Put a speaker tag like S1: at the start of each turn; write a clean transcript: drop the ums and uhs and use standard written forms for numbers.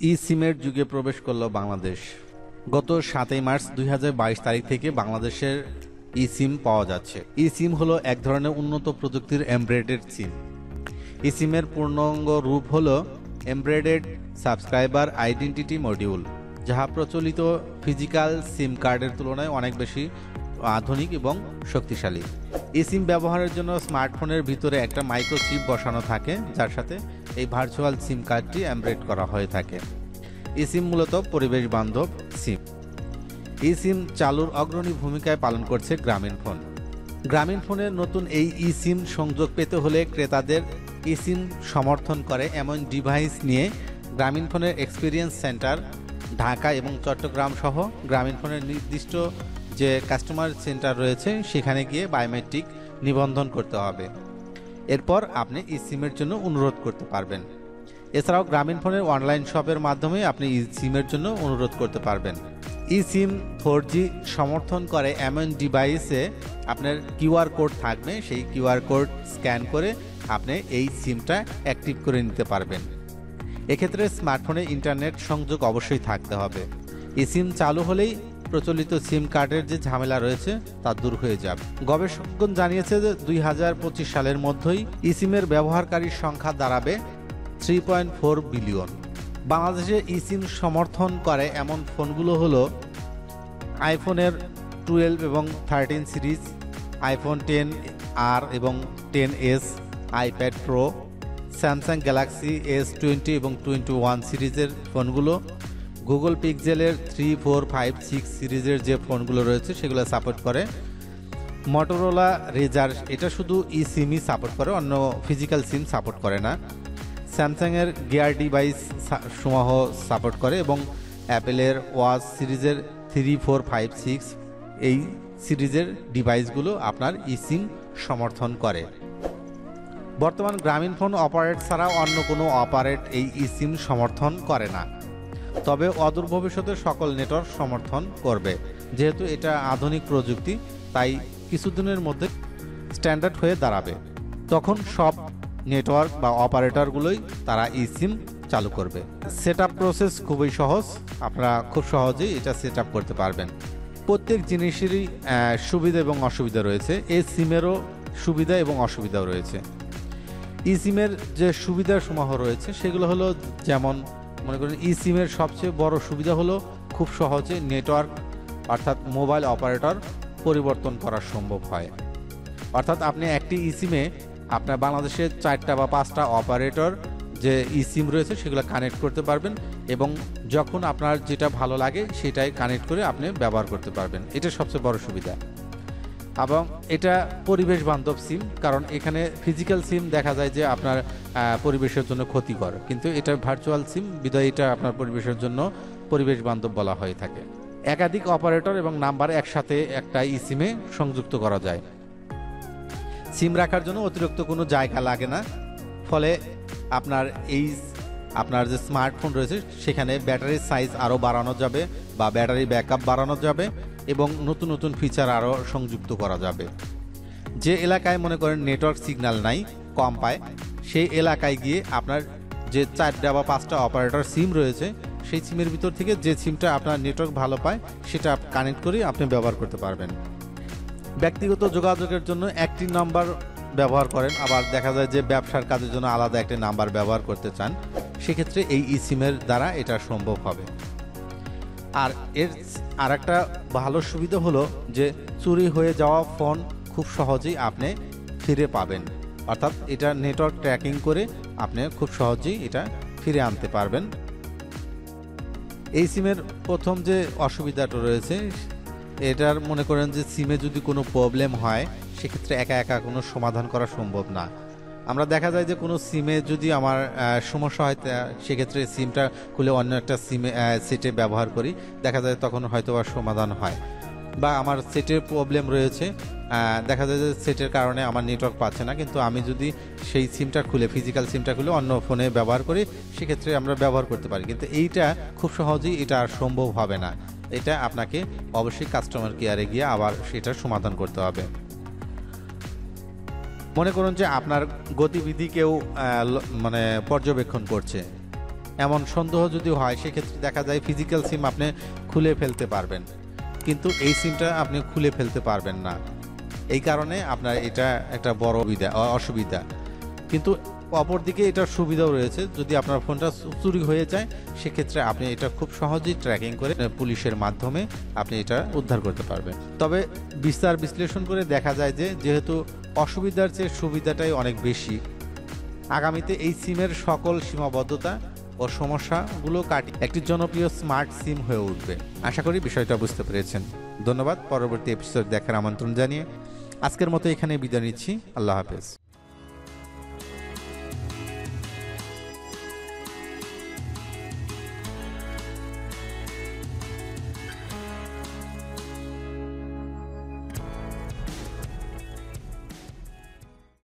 S1: ই সিমের যুগে প্রবেশ করল বাংলাদেশ। গত 7 মার্চ 2022 তারিখ থেকে বাংলাদেশের ই সিম পাওয়া যাচ্ছে। ই সিম হলো এক ধরনের উন্নত প্রযুক্তির এমব্রেডেড সিম। ই সিমের পূর্ণাঙ্গ রূপ হলো এমব্রেডেড সাবস্ক্রাইবার আইডেন্টিটি মডিউল, যাহা প্রচলিত ফিজিক্যাল সিম কার্ডের তুলনায় অনেক বেশি আধুনিক এবং শক্তিশালী। ই সিম ব্যবহারের জন্য স্মার্টফোনের ভিতরে একটা মাইক্রোচিপ বসানো থাকে, যার সাথে এই ভার্চুয়াল সিম কার্ডটি এমব্রেড করা হয়ে থাকে। ই সিম মূলত পরিবেশ বান্ধব সিম। ই সিম চালুর অগ্রণী ভূমিকায় পালন করছে গ্রামীণফোন। গ্রামীণফোনের নতুন এই ই সিম সংযোগ পেতে হলে ক্রেতাদের ই সিম সমর্থন করে এমন ডিভাইস নিয়ে গ্রামীণফোনের এক্সপিরিয়েন্স সেন্টার ঢাকা এবং চট্টগ্রাম সহ গ্রামীণফোনের নির্দিষ্ট যে কাস্টমার সেন্টার রয়েছে সেখানে গিয়ে বায়োমেট্রিক নিবন্ধন করতে হবে। এরপর আপনি ই সিমের জন্য অনুরোধ করতে পারবেন। এছাড়াও গ্রামীণফোনের অনলাইন শপের মাধ্যমে আপনি ই সিমের জন্য অনুরোধ করতে পারবেন। ই সিম 4G সমর্থন করে এমন ডিভাইসে আপনার কিউআর কোড থাকবে, সেই কিউআর কোড স্ক্যান করে আপনি এই সিমটা অ্যাক্টিভ করে নিতে পারবেন। এক্ষেত্রে স্মার্টফোনে ইন্টারনেট সংযোগ অবশ্যই থাকতে হবে। ই সিম চালু হলেই প্রচলিত সিম কার্ডের যে ঝামেলা রয়েছে তা দূর হয়ে যাবে। গবেষকগণ জানিয়েছে যে 2025 সালের মধ্যেই ই সিমের ব্যবহারকারীর সংখ্যা দাঁড়াবে 3.4 বিলিয়ন। বাংলাদেশে ই সিম সমর্থন করে এমন ফোনগুলো হলো আইফোনের 12 এবং 13 সিরিজ, আইফোন 10R এবং 10s, iPad pro, Samsung Galaxy S20 এবং 21 সিরিজের ফোনগুলো, গুগল পিক্সেলের 3, 4, 5, 6 সিরিজের যে ফোনগুলো রয়েছে সেগুলো সাপোর্ট করে। মটোরোলা রেজার এটা শুধু ই সিমই সাপোর্ট করে, অন্য ফিজিক্যাল সিম সাপোর্ট করে না। স্যামসাংয়ের গিয়ার ডিভাইস সমূহ সাপোর্ট করে এবং অ্যাপেলের ওয়াচ সিরিজের 3, 4, 5, 6 এই সিরিজের ডিভাইসগুলো আপনার ই সিম সমর্থন করে। বর্তমান গ্রামীণফোন অপারেট ছাড়া অন্য কোনো অপারেট এই ই সিম সমর্থন করে না, তবে অদূর ভবিষ্যতে সকল নেটওয়ার্ক সমর্থন করবে। যেহেতু এটা আধুনিক প্রযুক্তি, তাই কিছুদিনের মধ্যে স্ট্যান্ডার্ড হয়ে দাঁড়াবে। তখন সব নেটওয়ার্ক বা অপারেটরগুলোই তারা ই সিম চালু করবে। সেট আপ প্রসেস খুবই সহজ, আপনারা খুব সহজেই এটা সেট আপ করতে পারবেন। প্রত্যেক জিনিসেরই সুবিধা এবং অসুবিধা রয়েছে, এই সিমেরও সুবিধা এবং অসুবিধাও রয়েছে। ই সিমের যে সুবিধাসমূহ রয়েছে সেগুলো হলো, যেমন মনে করেন ই সিমের সবচেয়ে বড় সুবিধা হলো খুব সহজে নেটওয়ার্ক অর্থাৎ মোবাইল অপারেটর পরিবর্তন করা সম্ভব হয়। অর্থাৎ আপনি একটি ই সিমে আপনার বাংলাদেশের 4টা বা 5টা অপারেটর যে ই সিম রয়েছে সেগুলো কানেক্ট করতে পারবেন এবং যখন আপনার যেটা ভালো লাগে সেটাই কানেক্ট করে আপনি ব্যবহার করতে পারবেন। এটা সবচেয়ে বড় সুবিধা। এবং এটা পরিবেশ বান্ধব সিম, কারণ এখানে ফিজিক্যাল সিম দেখা যায় যে আপনার পরিবেশের জন্য ক্ষতিকর, কিন্তু এটা ভার্চুয়াল সিম বিধায় এটা আপনার পরিবেশের জন্য পরিবেশ বান্ধব বলা হয়ে থাকে। একাধিক অপারেটর এবং নাম্বার একসাথে একটা ই সিমে সংযুক্ত করা যায়। সিম রাখার জন্য অতিরিক্ত কোনো জায়গা লাগে না, ফলে আপনার যে স্মার্টফোন রয়েছে সেখানে ব্যাটারির সাইজ আরও বাড়ানো যাবে বা ব্যাটারি ব্যাকআপ বাড়ানো যাবে এবং নতুন নতুন ফিচার আরও সংযুক্ত করা যাবে। যে এলাকায় মনে করেন নেটওয়ার্ক সিগন্যাল নাই, কম পায়, সেই এলাকায় গিয়ে আপনার যে 4টা বা 5টা অপারেটর সিম রয়েছে সেই সিমের ভিতর থেকে যে সিমটা আপনার নেটওয়ার্ক ভালো পায় সেটা কানেক্ট করে আপনি ব্যবহার করতে পারবেন। ব্যক্তিগত যোগাযোগের জন্য একটি নাম্বার ব্যবহার করেন, আবার দেখা যায় যে ব্যবসার কাজের জন্য আলাদা একটি নাম্বার ব্যবহার করতে চান, সেক্ষেত্রে এই ই সিমের দ্বারা এটা সম্ভব হবে। আর এর আরেকটা ভালো সুবিধা হলো যে চুরি হয়ে যাওয়া ফোন খুব সহজেই আপনি ফিরে পাবেন। অর্থাৎ এটা নেটওয়ার্ক ট্র্যাকিং করে আপনি খুব সহজেই এটা ফিরে আনতে পারবেন। এই সিমের প্রথম যে অসুবিধাটা রয়েছে, এটার মনে করেন যে সিমে যদি কোনো প্রবলেম হয় সেক্ষেত্রে একা একা কোনো সমাধান করা সম্ভব না। আমরা দেখা যায় যে কোনো সিমে যদি আমার সমস্যা হয় সেক্ষেত্রে সিমটা খুলে অন্য একটা সেটে ব্যবহার করি, দেখা যায় তখন হয়তো আর সমাধান হয়। বা আমার সেটের প্রবলেম রয়েছে, দেখা যায় যে সেটের কারণে আমার নেটওয়ার্ক পাচ্ছে না, কিন্তু আমি যদি সেই সিমটা খুলে ফিজিক্যাল সিমটা খুলে অন্য ফোনে ব্যবহার করি সেক্ষেত্রে আমরা ব্যবহার করতে পারি, কিন্তু এইটা খুব সহজেই এটা আর সম্ভব হবে না। এটা আপনাকে অবশ্যই কাস্টমার কেয়ারে গিয়ে আবার সেটার সমাধান করতে হবে। মনে করুন যে আপনার গতিবিধি কেউ পর্যবেক্ষণ করছে, এমন সন্দেহ যদি হয় সেক্ষেত্রে দেখা যায় ফিজিক্যাল সিম আপনি খুলে ফেলতে পারবেন, কিন্তু এই সিমটা আপনি খুলে ফেলতে পারবেন না। এই কারণে আপনার এটা একটা বড় অসুবিধা। কিন্তু অপরদিকে এটার সুবিধাও রয়েছে, যদি আপনার ফোনটা চুরি হয়ে যায় সেক্ষেত্রে আপনি এটা খুব সহজেই ট্র্যাকিং করে পুলিশের মাধ্যমে আপনি এটা উদ্ধার করতে পারবেন। তবে বিশ্লেষণ করে দেখা যায় যে যেহেতু অসুবিধার চেয়ে সুবিধাটাই অনেক বেশি, আগামীতে এই সিমের সকল সীমাবদ্ধতা ও সমস্যাগুলো কাটিয়ে একটি জনপ্রিয় স্মার্ট সিম হয়ে উঠবে। আশা করি বিষয়টা বুঝতে পেরেছেন। ধন্যবাদ। পরবর্তী এপিসোড দেখার আমন্ত্রণ জানিয়ে আজকের মতো এখানে বিদায় নিচ্ছি। আল্লাহ হাফেজ।